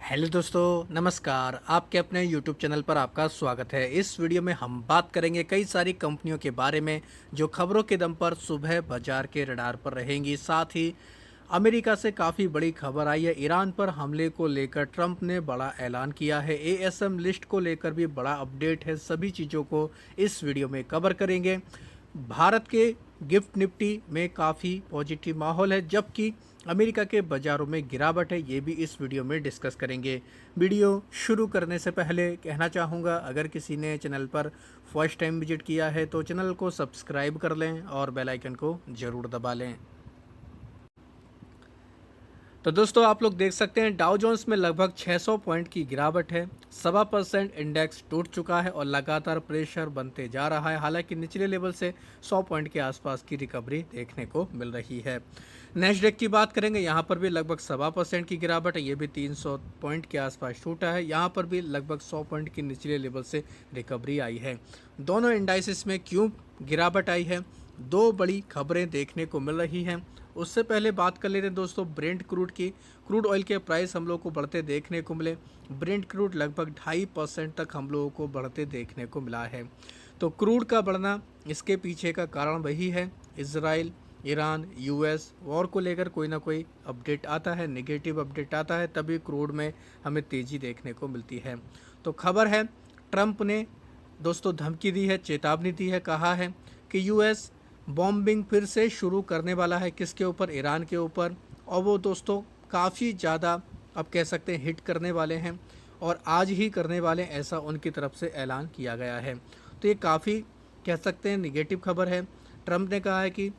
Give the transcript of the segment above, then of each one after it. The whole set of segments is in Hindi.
हेलो दोस्तों, नमस्कार। आपके अपने यूट्यूब चैनल पर आपका स्वागत है। इस वीडियो में हम बात करेंगे कई सारी कंपनियों के बारे में जो खबरों के दम पर सुबह बाजार के रडार पर रहेंगी। साथ ही अमेरिका से काफ़ी बड़ी खबर आई है। ईरान पर हमले को लेकर ट्रंप ने बड़ा ऐलान किया है। एएसएम लिस्ट को लेकर भी बड़ा अपडेट है। सभी चीज़ों को इस वीडियो में कवर करेंगे। भारत के गिफ्ट निफ्टी में काफ़ी पॉजिटिव माहौल है, जबकि अमेरिका के बाज़ारों में गिरावट है। ये भी इस वीडियो में डिस्कस करेंगे। वीडियो शुरू करने से पहले कहना चाहूँगा, अगर किसी ने चैनल पर फर्स्ट टाइम विजिट किया है तो चैनल को सब्सक्राइब कर लें और बेल आइकन को ज़रूर दबा लें। तो दोस्तों, आप लोग देख सकते हैं डाउ जोन्स में लगभग 600 पॉइंट की गिरावट है। 1.25% इंडेक्स टूट चुका है और लगातार प्रेशर बनते जा रहा है। हालांकि निचले लेवल से 100 पॉइंट के आसपास की रिकवरी देखने को मिल रही है। नेस्डेक की बात करेंगे, यहाँ पर भी लगभग 1.25% की गिरावट है। ये भी 300 पॉइंट के आसपास टूटा है। यहाँ पर भी लगभग 100 पॉइंट की निचले लेवल से रिकवरी आई है। दोनों इंडाइसिस में क्यों गिरावट आई है, दो बड़ी खबरें देखने को मिल रही हैं। उससे पहले बात कर लेते हैं दोस्तों ब्रेंट क्रूड की। क्रूड ऑयल के प्राइस हम लोग को बढ़ते देखने को मिले। ब्रेंट क्रूड लगभग 2.5% तक हम लोगों को बढ़ते देखने को मिला है। तो क्रूड का बढ़ना, इसके पीछे का कारण वही है, इजराइल, ईरान, यूएस वॉर को लेकर कोई ना कोई अपडेट आता है, नेगेटिव अपडेट आता है, तभी क्रूड में हमें तेज़ी देखने को मिलती है। तो खबर है, ट्रंप ने दोस्तों धमकी दी है, चेतावनी दी है, कहा है कि यूएस बॉम्बिंग फिर से शुरू करने वाला है। किसके ऊपर? ईरान के ऊपर। और वो दोस्तों काफ़ी ज़्यादा अब कह सकते हैं हिट करने वाले हैं और आज ही करने वाले, ऐसा उनकी तरफ से ऐलान किया गया है। तो ये काफ़ी कह सकते हैं निगेटिव खबर है। ट्रंप ने कहा है कि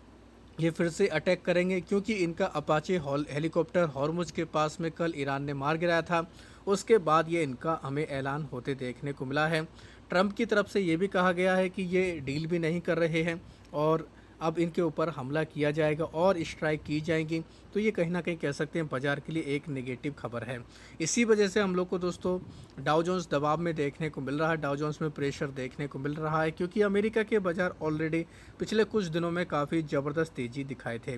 ये फिर से अटैक करेंगे, क्योंकि इनका अपाचे हेलीकॉप्टर हॉर्मुज के पास में कल ईरान ने मार गिराया था। उसके बाद ये इनका हमें ऐलान होते देखने को मिला है। ट्रंप की तरफ से ये भी कहा गया है कि ये डील भी नहीं कर रहे हैं और अब इनके ऊपर हमला किया जाएगा और स्ट्राइक की जाएगी। तो ये कहीं ना कहीं कह सकते हैं बाज़ार के लिए एक नेगेटिव खबर है। इसी वजह से हम लोग को दोस्तों डाउ जोन्स दबाव में देखने को मिल रहा है, डाउ जोन्स में प्रेशर देखने को मिल रहा है, क्योंकि अमेरिका के बाज़ार ऑलरेडी पिछले कुछ दिनों में काफ़ी ज़बरदस्त तेज़ी दिखाए थे।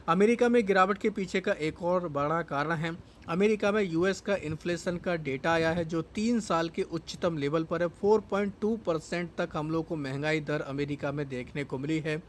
अमेरिका में गिरावट के पीछे का एक और बड़ा कारण है, अमेरिका में यूएस का इन्फ्लेशन का डेटा आया है जो 3 साल के उच्चतम लेवल पर है। 4.2% तक हम लोग को महंगाई दर अमेरिका में देखने को मिली है।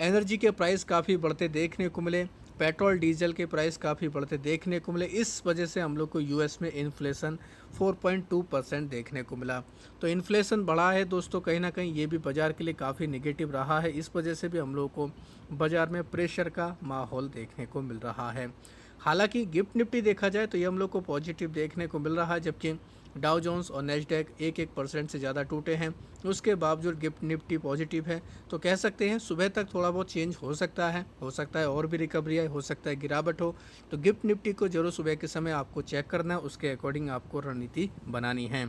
एनर्जी के प्राइस काफ़ी बढ़ते देखने को मिले, पेट्रोल डीजल के प्राइस काफ़ी बढ़ते देखने को मिले। इस वजह से हम लोग को यूएस में इन्फ्लेशन 4.2% देखने को मिला। तो इन्फ्लेशन बढ़ा है दोस्तों, कहीं ना कहीं ये भी बाज़ार के लिए काफ़ी नेगेटिव रहा है। इस वजह से भी हम लोग को बाज़ार में प्रेशर का माहौल देखने को मिल रहा है। हालांकि गिफ्ट निफ्टी देखा जाए तो ये हम लोग को पॉजिटिव देखने को मिल रहा है, जबकि डाउ जोन्स और नेस्डैक 1% से ज़्यादा टूटे हैं। उसके बावजूद गिफ्ट निफ्टी पॉजिटिव है। तो कह सकते हैं सुबह तक थोड़ा बहुत चेंज हो सकता है और भी रिकवरी है, हो सकता है गिरावट हो। तो गिफ्ट निफ्टी को जरूर सुबह के समय आपको चेक करना है, उसके अकॉर्डिंग आपको रणनीति बनानी है।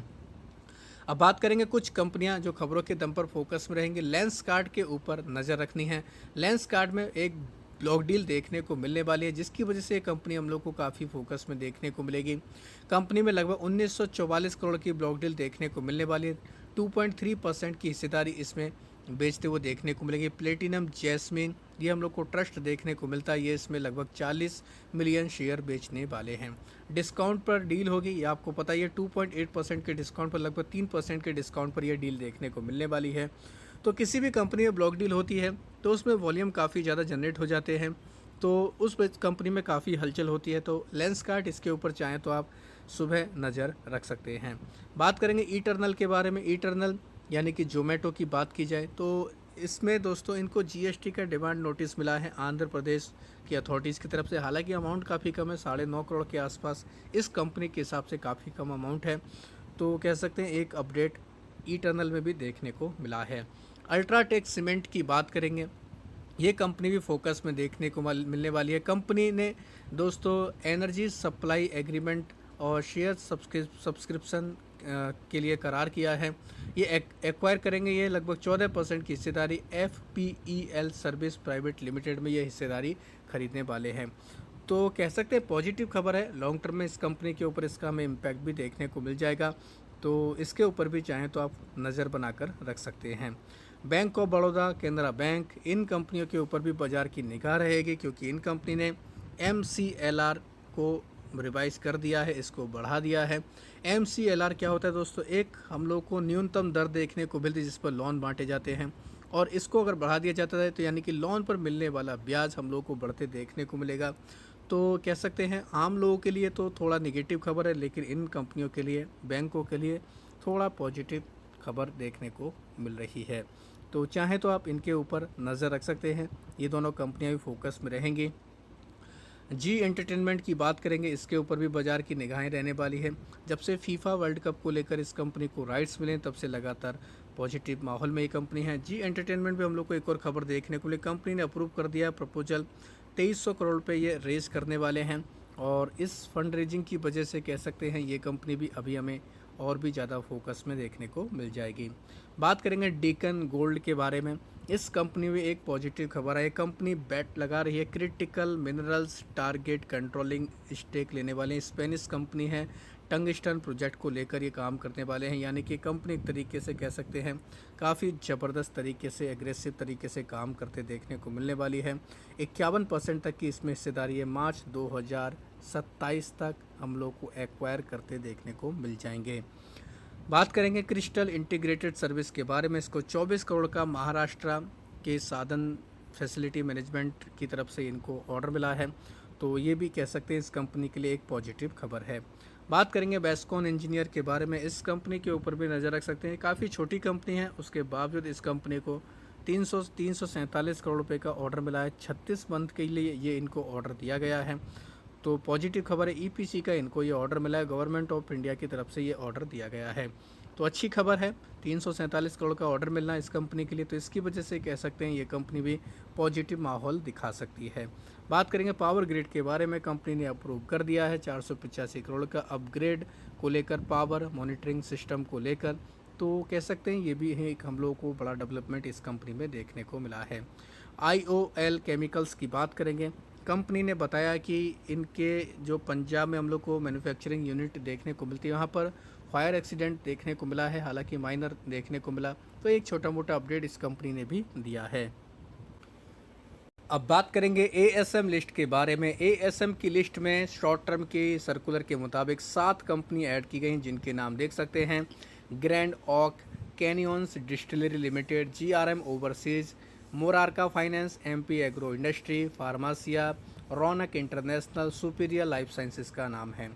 अब बात करेंगे कुछ कंपनियां जो खबरों के दम पर फोकस में रहेंगी। लेंसकार्ट के ऊपर नज़र रखनी है। लेंसकार्ट में एक ब्लॉक डील देखने को मिलने वाली है, जिसकी वजह से ये कंपनी हम लोग को काफ़ी फोकस में देखने को मिलेगी। कंपनी में लगभग 1944 करोड़ की ब्लॉक डील देखने को मिलने वाली है। 2.3% की हिस्सेदारी इसमें बेचते हुए देखने को मिलेगी। प्लेटिनम जैस्मिन, ये हम लोग को ट्रस्ट देखने को मिलता है, ये इसमें लगभग 40 मिलियन शेयर बेचने वाले हैं। डिस्काउंट पर डील होगी, ये आपको पता ही है। 2.8% के डिस्काउंट पर, लगभग 3% के डिस्काउंट पर यह डील देखने को मिलने वाली है। तो किसी भी कंपनी में ब्लॉक डील होती है तो उसमें वॉल्यूम काफ़ी ज़्यादा जनरेट हो जाते हैं, तो उस कंपनी में काफ़ी हलचल होती है। तो लेंसकार्ट, इसके ऊपर चाहें तो आप सुबह नज़र रख सकते हैं। बात करेंगे ईटर्नल के बारे में। ईटर्नल यानी कि जोमेटो की बात की जाए तो इसमें दोस्तों इनको जीएसटी का डिमांड नोटिस मिला है आंध्र प्रदेश की अथॉरिटीज़ की तरफ से। हालांकि अमाउंट काफ़ी कम है, 9.5 करोड़ के आसपास इस कंपनी के हिसाब से काफ़ी कम अमाउंट है। तो कह सकते हैं एक अपडेट ईटर्नल में भी देखने को मिला है। अल्ट्राटेक सीमेंट की बात करेंगे, ये कंपनी भी फोकस में देखने को मिलने वाली है। कंपनी ने दोस्तों एनर्जी सप्लाई एग्रीमेंट और शेयर सब्सक्रिप्शन के लिए करार किया है। ये एक्वायर करेंगे, ये लगभग 14% की हिस्सेदारी FPEL सर्विस प्राइवेट लिमिटेड में ये हिस्सेदारी खरीदने वाले हैं। तो कह सकते हैं पॉजिटिव खबर है। लॉन्ग टर्म में इस कंपनी के ऊपर इसका हमें इम्पैक्ट भी देखने को मिल जाएगा, तो इसके ऊपर भी चाहें तो आप नज़र बनाकर रख सकते हैं। Bank of Baroda, Canara bank, इन कंपनियों के ऊपर भी बाज़ार की निगाह रहेगी, क्योंकि इन कंपनी ने MCLR को रिवाइज कर दिया है, इसको बढ़ा दिया है। MCLR क्या होता है दोस्तों, एक हम लोग को न्यूनतम दर देखने को मिलती है जिस पर लोन बांटे जाते हैं, और इसको अगर बढ़ा दिया जाता है तो यानी कि लोन पर मिलने वाला ब्याज हम लोग को बढ़ते देखने को मिलेगा। तो कह सकते हैं आम लोगों के लिए तो थोड़ा निगेटिव खबर है, लेकिन इन कंपनियों के लिए, बैंकों के लिए थोड़ा पॉजिटिव खबर देखने को मिल रही है। तो चाहे तो आप इनके ऊपर नज़र रख सकते हैं, ये दोनों कंपनियां भी फोकस में रहेंगी। जी एंटरटेनमेंट की बात करेंगे, इसके ऊपर भी बाजार की निगाहें रहने वाली है। जब से फीफा वर्ल्ड कप को लेकर इस कंपनी को राइट्स मिले तब से लगातार पॉजिटिव माहौल में ये कंपनी है। जी एंटरटेनमेंट भी हम लोग को एक और खबर देखने को मिली, कंपनी ने अप्रूव कर दिया प्रपोजल, 2300 करोड़ रुपये ये रेज करने वाले हैं, और इस फंड रेजिंग की वजह से कह सकते हैं ये कंपनी भी अभी हमें और भी ज़्यादा फोकस में देखने को मिल जाएगी। बात करेंगे डेक्कन गोल्ड के बारे में, इस कंपनी में एक पॉजिटिव खबर है। कंपनी बेट लगा रही है critical minerals target controlling stake लेने वाले स्पेनिश कंपनी है। टंगस्टन प्रोजेक्ट को लेकर ये काम करने वाले हैं, यानी कि कंपनी एक तरीके से कह सकते हैं काफ़ी ज़बरदस्त तरीके से, एग्रेसिव तरीके से काम करते देखने को मिलने वाली है। 51% तक की इसमें हिस्सेदारी है। मार्च 2027 तक हम लोग को एक्वायर करते देखने को मिल जाएंगे। बात करेंगे क्रिस्टल इंटीग्रेटेड सर्विस के बारे में, इसको 24 करोड़ का महाराष्ट्र के साधन फैसिलिटी मैनेजमेंट की तरफ से इनको ऑर्डर मिला है, तो ये भी कह सकते हैं इस कंपनी के लिए एक पॉजिटिव खबर है। बात करेंगे बेस्कॉन इंजीनियर के बारे में, इस कंपनी के ऊपर भी नज़र रख सकते हैं। काफ़ी छोटी कंपनी है, उसके बावजूद इस कंपनी को 347 करोड़ रुपए का ऑर्डर मिला है। 36 मंथ के लिए ये इनको ऑर्डर दिया गया है, तो पॉजिटिव खबर है। EPC का इनको ये ऑर्डर मिला है, गवर्नमेंट ऑफ इंडिया की तरफ से ये ऑर्डर दिया गया है, तो अच्छी खबर है। 347 करोड़ का ऑर्डर मिलना इस कंपनी के लिए, तो इसकी वजह से कह सकते हैं ये कंपनी भी पॉजिटिव माहौल दिखा सकती है। बात करेंगे पावर ग्रिड के बारे में, कंपनी ने अप्रूव कर दिया है 485 करोड़ का अपग्रेड को लेकर, पावर मॉनिटरिंग सिस्टम को लेकर, तो कह सकते हैं ये भी है एक हम लोगों को बड़ा डेवलपमेंट इस कंपनी में देखने को मिला है। IOL केमिकल्स की बात करेंगे, कंपनी ने बताया कि इनके जो पंजाब में हम लोग को मैन्युफैक्चरिंग यूनिट देखने को मिलती है, वहाँ पर फायर एक्सीडेंट देखने को मिला है, हालांकि माइनर देखने को मिला, तो एक छोटा मोटा अपडेट इस कंपनी ने भी दिया है। अब बात करेंगे ASM लिस्ट के बारे में। ASM की लिस्ट में शॉर्ट टर्म के सर्कुलर के मुताबिक 7 कंपनी ऐड की गई, जिनके नाम देख सकते हैं grand oak canyons distillery limited, GRM overseas, Morarka finance, MP agro industry, Pharmasia, Raunaq international, superior life sciences का नाम है।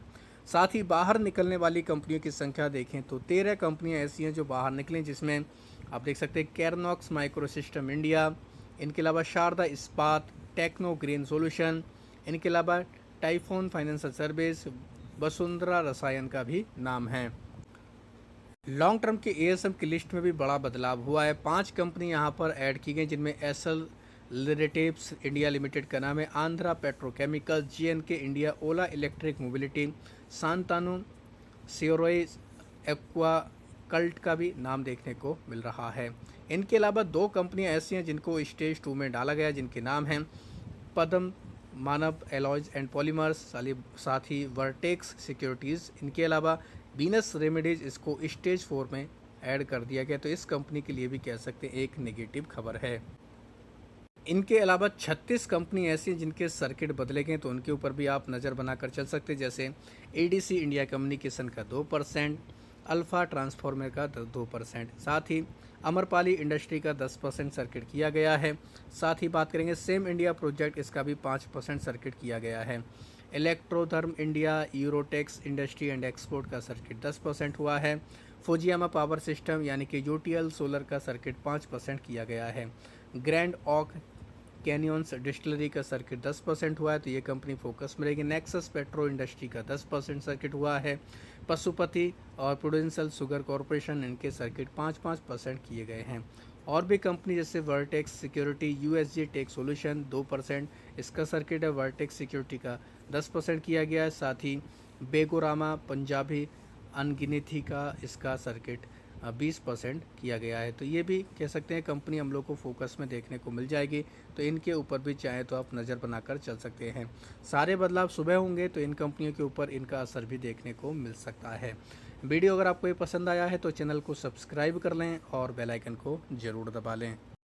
साथ ही बाहर निकलने वाली कंपनियों की संख्या देखें तो 13 कंपनियां ऐसी हैं जो बाहर निकलें, जिसमें आप देख सकते हैं कैरनॉक्स माइक्रोसिस्टम इंडिया, इनके अलावा शारदा इस्पात, टेक्नो ग्रीन सॉल्यूशन, इनके अलावा टाइफोन फाइनेंशियल सर्विस, वसुंधरा रसायन का भी नाम है। लॉन्ग टर्म के ASM की लिस्ट में भी बड़ा बदलाव हुआ है। 5 कंपनी यहाँ पर ऐड की गई, जिनमें एसल लिरेटिव्स इंडिया लिमिटेड का नाम है, आंध्रा पेट्रोकेमिकल, JNK इंडिया, ओला इलेक्ट्रिक मोबिलिटी, सांतानु, सियोरोई एक्वा कल्ट का भी नाम देखने को मिल रहा है। इनके अलावा 2 कंपनियां ऐसी हैं जिनको स्टेज 2 में डाला गया, जिनके नाम हैं पद्म मानव एलॉयज एंड पॉलीमर्स, साथ ही वर्टेक्स सिक्योरिटीज़, इनके अलावा बीनस रेमेडीज, इसको स्टेज 4 में ऐड कर दिया गया, तो इस कंपनी के लिए भी कह सकते हैं एक नेगेटिव खबर है। इनके अलावा 36 कंपनी ऐसी हैं जिनके सर्किट बदले गए, तो उनके ऊपर भी आप नज़र बनाकर चल सकते हैं, जैसे ADC इंडिया कम्युनिकेशन का 2%, अल्फ़ा ट्रांसफॉर्मर का 2%, साथ ही अमरपाली इंडस्ट्री का 10% सर्किट किया गया है। साथ ही बात करेंगे सेम इंडिया प्रोजेक्ट, इसका भी 5% सर्किट किया गया है। इलेक्ट्रोधर्म इंडिया, यूरोटेक्स इंडस्ट्री एंड एक्सपोर्ट का सर्किट 10% हुआ है। फुजियामा पावर सिस्टम यानी कि UTL सोलर का सर्किट 5% किया गया है। ग्रैंड ऑक कैनियंस डिस्टिलरी का सर्किट 10% हुआ है, तो ये कंपनी फोकस में रहेगी। नेक्सस पेट्रो इंडस्ट्री का 10% सर्किट हुआ है। पशुपति और प्रूडेंशियल शुगर कॉरपोरेशन, इनके सर्किट 5% किए गए हैं। और भी कंपनी जैसे vertex security, USG tech solution 2%, इसका सर्किट है। वर्टेक्स सिक्योरिटी का 10% किया गया है। साथ ही बेगोरामा पंजाबी अनगिनथी का इसका सर्किट 20% किया गया है, तो ये भी कह सकते हैं कंपनी हम लोग को फोकस में देखने को मिल जाएगी, तो इनके ऊपर भी चाहे तो आप नज़र बनाकर चल सकते हैं। सारे बदलाव सुबह होंगे तो इन कंपनियों के ऊपर इनका असर भी देखने को मिल सकता है। वीडियो अगर आपको ये पसंद आया है तो चैनल को सब्सक्राइब कर लें और बेल आइकन को ज़रूर दबा लें।